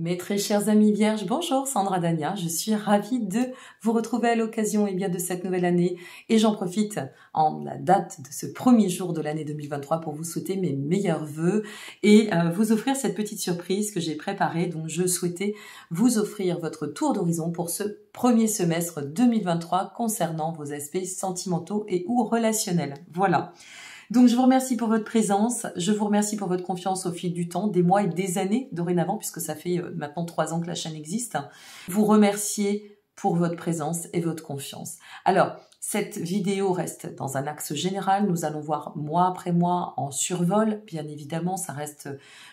Mes très chers amis vierges, bonjour, Sandra Dania, je suis ravie de vous retrouver à l'occasion de cette nouvelle année et j'en profite en la date de ce premier jour de l'année 2023 pour vous souhaiter mes meilleurs vœux et vous offrir cette petite surprise que j'ai préparée. Donc je souhaitais vous offrir votre tour d'horizon pour ce premier semestre 2023 concernant vos aspects sentimentaux et ou relationnels. Voilà. Donc je vous remercie pour votre présence, je vous remercie pour votre confiance au fil du temps, des mois et des années dorénavant, puisque ça fait maintenant 3 ans que la chaîne existe. Vous remercier pour votre présence et votre confiance. Alors, cette vidéo reste dans un axe général, nous allons voir mois après mois en survol, bien évidemment, ça reste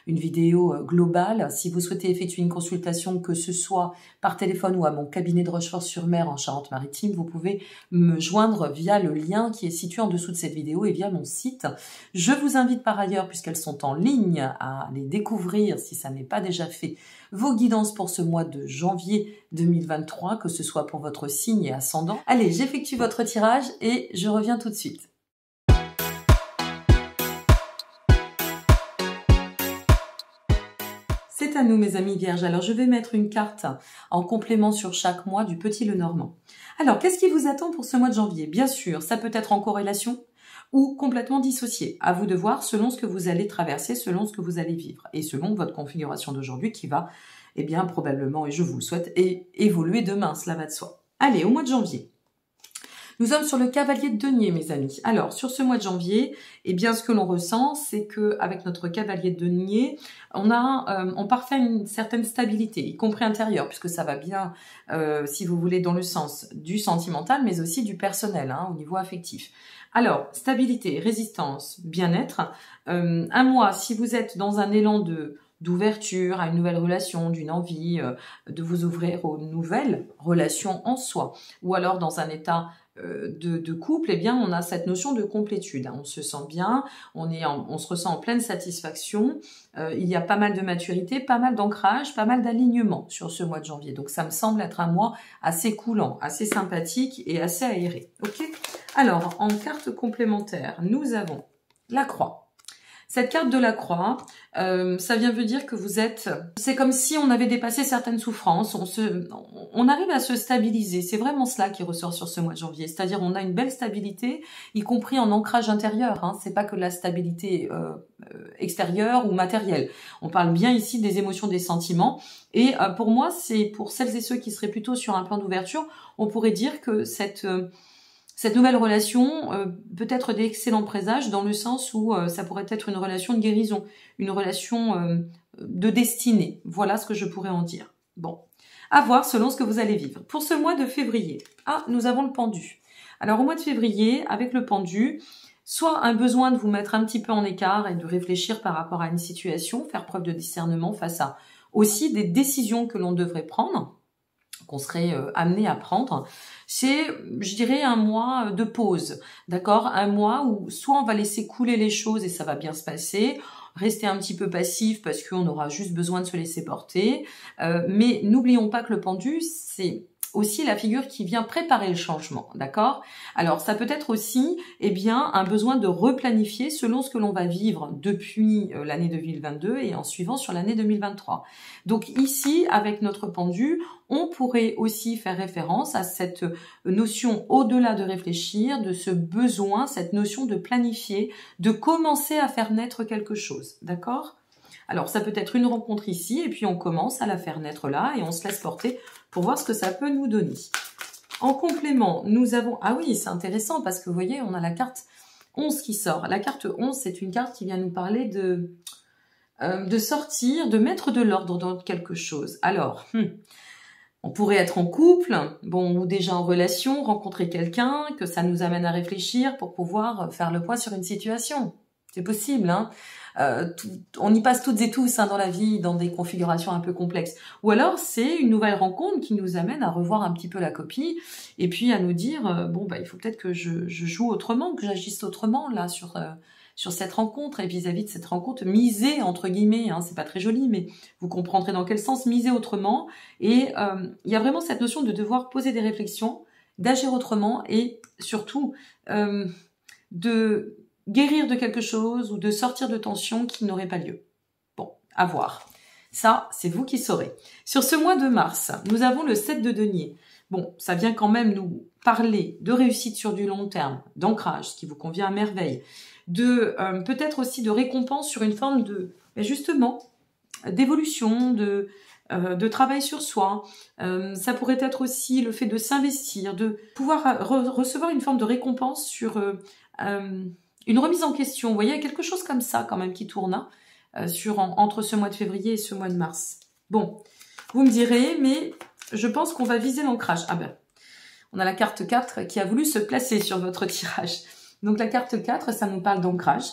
une vidéo globale. Si vous souhaitez effectuer une consultation, que ce soit par téléphone ou à mon cabinet de Rochefort-sur-Mer en Charente-Maritime, vous pouvez me joindre via le lien qui est situé en dessous de cette vidéo et via mon site. Je vous invite par ailleurs, puisqu'elles sont en ligne, à les découvrir si ça n'est pas déjà fait, vos guidances pour ce mois de janvier 2023, que ce soit pour votre signe et ascendant. Allez, j'effectue votre tirage et je reviens tout de suite. C'est à nous mes amis vierges. Alors je vais mettre une carte en complément sur chaque mois du Petit Lenormand. Alors qu'est-ce qui vous attend pour ce mois de janvier? Bien sûr, ça peut être en corrélation ou complètement dissocié. À vous de voir selon ce que vous allez traverser, selon ce que vous allez vivre et selon votre configuration d'aujourd'hui qui va, probablement, et je vous le souhaite, évoluer demain, cela va de soi. Allez, au mois de janvier. Nous sommes sur le cavalier de denier, mes amis. Alors, sur ce mois de janvier, ce que l'on ressent, c'est que avec notre cavalier de denier, on parfait une certaine stabilité, y compris intérieure, puisque ça va bien, si vous voulez, dans le sens du sentimental, mais aussi du personnel, au niveau affectif. Alors, stabilité, résistance, bien-être. Un mois, si vous êtes dans un élan d'ouverture à une nouvelle relation, d'une envie de vous ouvrir aux nouvelles relations en soi, ou alors dans un état de couple, on a cette notion de complétude. On se sent bien, on se ressent en pleine satisfaction, il y a pas mal de maturité, pas mal d'ancrage, pas mal d'alignement sur ce mois de janvier. Donc ça me semble être un mois assez coulant, assez sympathique et assez aéré. Ok ? Alors, en carte complémentaire, nous avons la croix. Cette carte de la croix, ça vient veut dire que vous êtes... C'est comme si on avait dépassé certaines souffrances, on arrive à se stabiliser. C'est vraiment cela qui ressort sur ce mois de janvier. C'est-à-dire on a une belle stabilité, y compris en ancrage intérieur. C'est pas que la stabilité extérieure ou matérielle. On parle bien ici des émotions, des sentiments. Et pour moi, c'est pour celles et ceux qui seraient plutôt sur un plan d'ouverture, on pourrait dire que cette nouvelle relation peut être d'excellents présages dans le sens où ça pourrait être une relation de guérison, une relation de destinée. Voilà ce que je pourrais en dire. Bon, à voir selon ce que vous allez vivre. Pour ce mois de février, nous avons le pendu. Alors au mois de février, avec le pendu, soit un besoin de vous mettre un petit peu en écart et de réfléchir par rapport à une situation, faire preuve de discernement face à aussi des décisions que l'on devrait prendre, qu'on serait amené à prendre, c'est, je dirais, un mois de pause, d'accord? Un mois où soit on va laisser couler les choses et ça va bien se passer, rester un petit peu passif parce qu'on aura juste besoin de se laisser porter, mais n'oublions pas que le pendu, c'est aussi la figure qui vient préparer le changement, d'accord? Alors, ça peut être aussi, un besoin de replanifier selon ce que l'on va vivre depuis l'année 2022 et en suivant sur l'année 2023. Donc ici, avec notre pendu, on pourrait aussi faire référence à cette notion au-delà de réfléchir, de ce besoin, cette notion de planifier, de commencer à faire naître quelque chose, d'accord? Alors, ça peut être une rencontre ici, et puis on commence à la faire naître là, et on se laisse porter pour voir ce que ça peut nous donner. En complément, nous avons... Ah oui, c'est intéressant, parce que vous voyez, on a la carte 11 qui sort. La carte 11, c'est une carte qui vient nous parler de sortir, de mettre de l'ordre dans quelque chose. Alors, on pourrait être en couple, ou déjà en relation, rencontrer quelqu'un, que ça nous amène à réfléchir pour pouvoir faire le point sur une situation. C'est possible, on y passe toutes et tous dans la vie, dans des configurations un peu complexes. Ou alors, c'est une nouvelle rencontre qui nous amène à revoir un petit peu la copie et puis à nous dire, il faut peut-être que je joue autrement, que j'agisse autrement là sur cette rencontre et vis-à-vis de cette rencontre, miser entre guillemets, c'est pas très joli, mais vous comprendrez dans quel sens, miser autrement. Et il y a vraiment cette notion de devoir poser des réflexions, d'agir autrement et surtout de guérir de quelque chose ou de sortir de tensions qui n'auraient pas lieu. Bon, à voir. Ça, c'est vous qui saurez. Sur ce mois de mars, nous avons le 7 de denier. Bon, ça vient quand même nous parler de réussite sur du long terme, d'ancrage, ce qui vous convient à merveille, de peut-être aussi de récompense sur une forme de, justement, d'évolution, de travail sur soi. Ça pourrait être aussi le fait de s'investir, de pouvoir recevoir une forme de récompense sur une remise en question. Vous voyez, il y a quelque chose comme ça quand même qui tourne entre ce mois de février et ce mois de mars. Bon, vous me direz, mais je pense qu'on va viser l'ancrage. Ah ben, on a la carte 4 qui a voulu se placer sur votre tirage. Donc la carte 4, ça nous parle d'ancrage,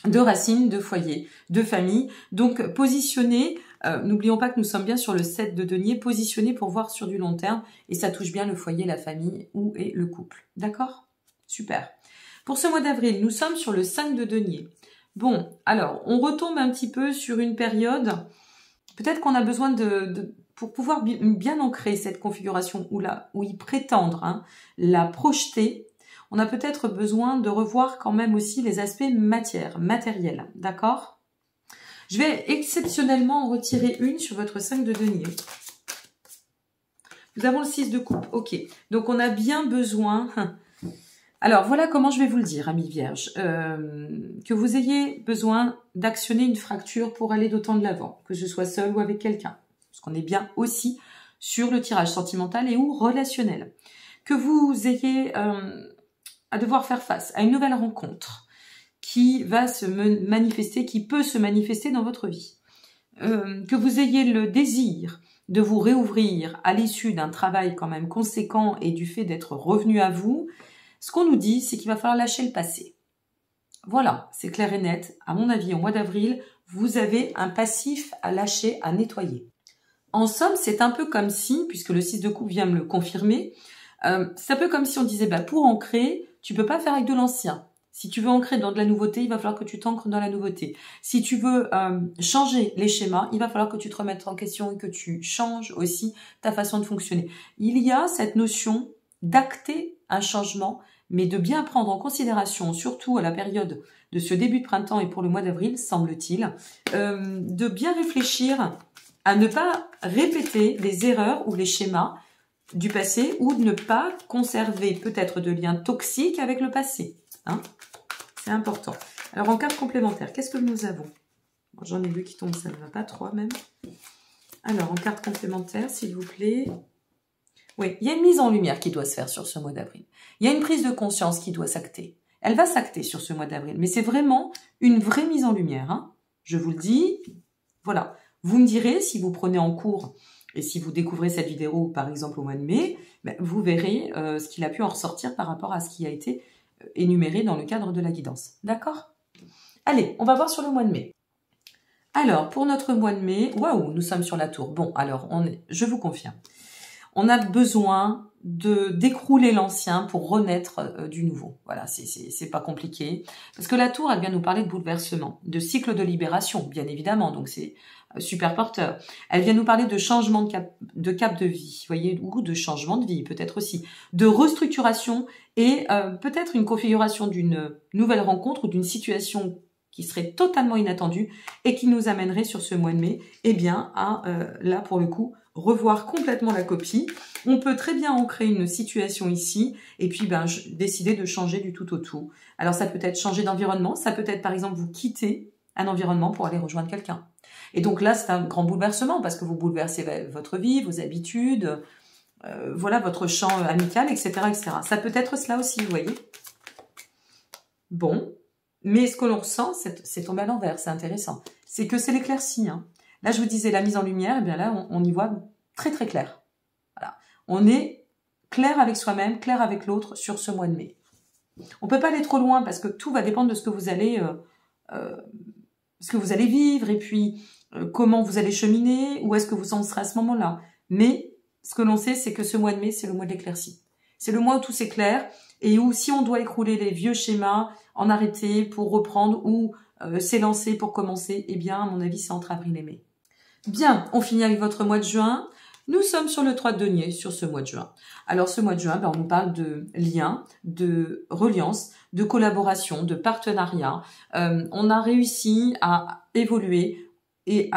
de racines, de foyer, de famille. Donc positionné, n'oublions pas que nous sommes bien sur le 7 de denier, positionné pour voir sur du long terme. Et ça touche bien le foyer, la famille ou et le couple. D'accord? Super. Pour ce mois d'avril, nous sommes sur le 5 de denier. Bon, alors, on retombe un petit peu sur une période, peut-être qu'on a besoin pour pouvoir bien ancrer cette configuration ou y prétendre, la projeter, on a peut-être besoin de revoir quand même aussi les aspects matériels, d'accord? Je vais exceptionnellement en retirer une sur votre 5 de denier. Nous avons le 6 de coupe, ok. Donc on a bien besoin... Alors, voilà comment je vais vous le dire, amis vierges. Que vous ayez besoin d'actionner une fracture pour aller d'autant de l'avant, que ce soit seul ou avec quelqu'un. Parce qu'on est bien aussi sur le tirage sentimental et ou relationnel. Que vous ayez à devoir faire face à une nouvelle rencontre qui va se manifester, qui peut se manifester dans votre vie. Que vous ayez le désir de vous réouvrir à l'issue d'un travail quand même conséquent et du fait d'être revenu à vous. Ce qu'on nous dit, c'est qu'il va falloir lâcher le passé. Voilà, c'est clair et net. À mon avis, au mois d'avril, vous avez un passif à lâcher, à nettoyer. En somme, c'est un peu comme si, puisque le 6 de coupe vient me le confirmer, c'est un peu comme si on disait, pour ancrer, tu peux pas faire avec de l'ancien. Si tu veux ancrer dans de la nouveauté, il va falloir que tu t'ancres dans la nouveauté. Si tu veux changer les schémas, il va falloir que tu te remettes en question et que tu changes aussi ta façon de fonctionner. Il y a cette notion d'acter un changement, mais de bien prendre en considération, surtout à la période de ce début de printemps et pour le mois d'avril, semble-t-il, de bien réfléchir à ne pas répéter les erreurs ou les schémas du passé ou de ne pas conserver peut-être de liens toxiques avec le passé. C'est important. Alors en carte complémentaire, qu'est-ce que nous avons? J'en ai vu qui tombent, ça ne va pas, 3 même. Alors en carte complémentaire, s'il vous plaît... Oui, il y a une mise en lumière qui doit se faire sur ce mois d'avril. Il y a une prise de conscience qui doit s'acter. Elle va s'acter sur ce mois d'avril, mais c'est vraiment une vraie mise en lumière. Je vous le dis, voilà. Vous me direz, si vous prenez en cours et si vous découvrez cette vidéo, par exemple au mois de mai, vous verrez ce qu'il a pu en ressortir par rapport à ce qui a été énuméré dans le cadre de la guidance. D'accord? Allez, on va voir sur le mois de mai. Alors, pour notre mois de mai, waouh, nous sommes sur la tour. Bon, alors, je vous confirme. On a besoin d'écrouler l'ancien pour renaître du nouveau. Voilà, c'est pas compliqué. Parce que la tour, elle vient nous parler de bouleversement, de cycle de libération, bien évidemment. Donc c'est super porteur. Elle vient nous parler de changement de cap de vie, vous voyez, ou de changement de vie, peut-être aussi, de restructuration et peut-être une configuration d'une nouvelle rencontre ou d'une situation qui serait totalement inattendue et qui nous amènerait sur ce mois de mai, eh bien, à, là, pour le coup, revoir complètement la copie. On peut très bien ancrer une situation ici et puis décider de changer du tout au tout. Alors ça peut être changer d'environnement, ça peut être par exemple vous quitter un environnement pour aller rejoindre quelqu'un. Et donc là c'est un grand bouleversement parce que vous bouleversez votre vie, vos habitudes, voilà votre champ amical, etc., etc. Ça peut être cela aussi, vous voyez. Bon, mais ce que l'on ressent, c'est tombé à l'envers, c'est intéressant. C'est que c'est l'éclaircie, Là, je vous disais la mise en lumière, et bien là, on y voit très très clair. Voilà. On est clair avec soi-même, clair avec l'autre sur ce mois de mai. On peut pas aller trop loin parce que tout va dépendre de ce que vous allez vivre et puis comment vous allez cheminer, où est-ce que vous en serez à ce moment-là. Mais ce que l'on sait, c'est que ce mois de mai, c'est le mois de l'éclaircie. C'est le mois où tout s'éclaire et où si on doit écrouler les vieux schémas, en arrêter pour reprendre ou s'élancer pour commencer, eh bien, à mon avis, c'est entre avril et mai. Bien, on finit avec votre mois de juin. Nous sommes sur le 3 de denier sur ce mois de juin. Alors ce mois de juin, on nous parle de liens, de reliance, de collaboration, de partenariat. On a réussi à évoluer et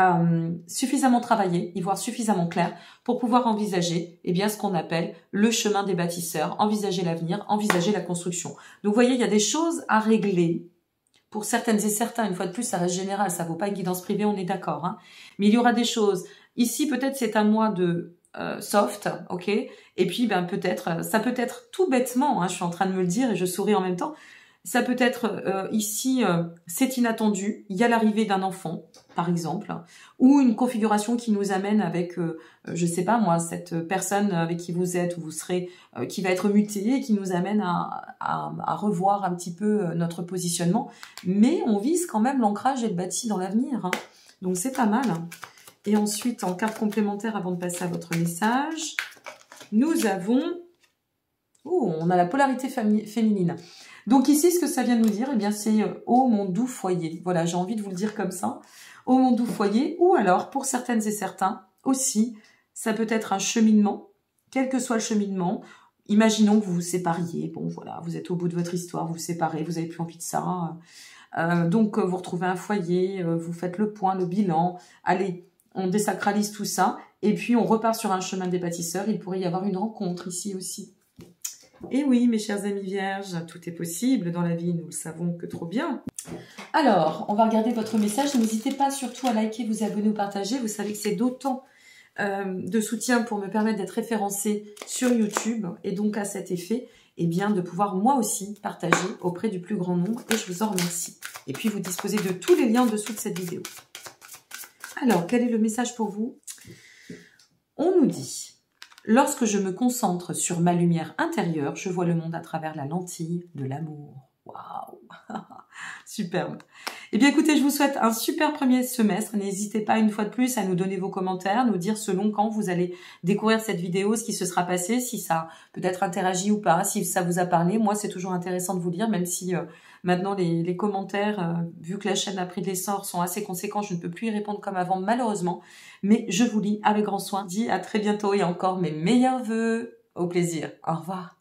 suffisamment travailler, y voir suffisamment clair pour pouvoir envisager ce qu'on appelle le chemin des bâtisseurs, envisager l'avenir, envisager la construction. Donc vous voyez, il y a des choses à régler. Pour certaines et certains, une fois de plus, ça reste général, ça vaut pas une guidance privée, on est d'accord. Hein. Mais il y aura des choses. Ici, peut-être c'est un mois de soft, ok. Et puis peut-être, ça peut être tout bêtement, hein, je suis en train de me le dire et je souris en même temps. Ça peut être ici, c'est inattendu, il y a l'arrivée d'un enfant, par exemple, ou une configuration qui nous amène avec, je sais pas moi, cette personne avec qui vous êtes ou vous serez, qui va être mutée et qui nous amène à revoir un petit peu notre positionnement. Mais on vise quand même l'ancrage et le bâti dans l'avenir. Hein. Donc c'est pas mal. Et ensuite, en carte complémentaire, avant de passer à votre message, nous avons... Oh, on a la polarité féminine. Donc ici, ce que ça vient nous dire, c'est « Oh, mon doux foyer ». Voilà, j'ai envie de vous le dire comme ça. « Oh, mon doux foyer ». Ou alors, pour certaines et certains, aussi, ça peut être un cheminement, quel que soit le cheminement. Imaginons que vous vous sépariez. Bon, voilà, vous êtes au bout de votre histoire, vous vous séparez, vous n'avez plus envie de ça. Donc, vous retrouvez un foyer, vous faites le point, le bilan. Allez, on désacralise tout ça. Et puis, on repart sur un chemin des bâtisseurs. Il pourrait y avoir une rencontre ici aussi. Et oui, mes chers amis vierges, tout est possible dans la vie, nous le savons que trop bien. Alors, on va regarder votre message. N'hésitez pas surtout à liker, vous abonner ou partager. Vous savez que c'est d'autant de soutien pour me permettre d'être référencée sur YouTube. Et donc, à cet effet, de pouvoir moi aussi partager auprès du plus grand nombre. Et je vous en remercie. Et puis, vous disposez de tous les liens en dessous de cette vidéo. Alors, quel est le message pour vous? On nous dit... Lorsque je me concentre sur ma lumière intérieure, je vois le monde à travers la lentille de l'amour. Waouh. Superbe. Eh bien, écoutez, je vous souhaite un super premier semestre. N'hésitez pas une fois de plus à nous donner vos commentaires, nous dire selon quand vous allez découvrir cette vidéo, ce qui se sera passé, si ça peut-être interagi ou pas, si ça vous a parlé. Moi, c'est toujours intéressant de vous lire, même si maintenant les commentaires, vu que la chaîne a pris de l'essor, sont assez conséquents. Je ne peux plus y répondre comme avant, malheureusement. Mais je vous lis avec grand soin. Je dis à très bientôt et encore mes meilleurs vœux. Au plaisir. Au revoir.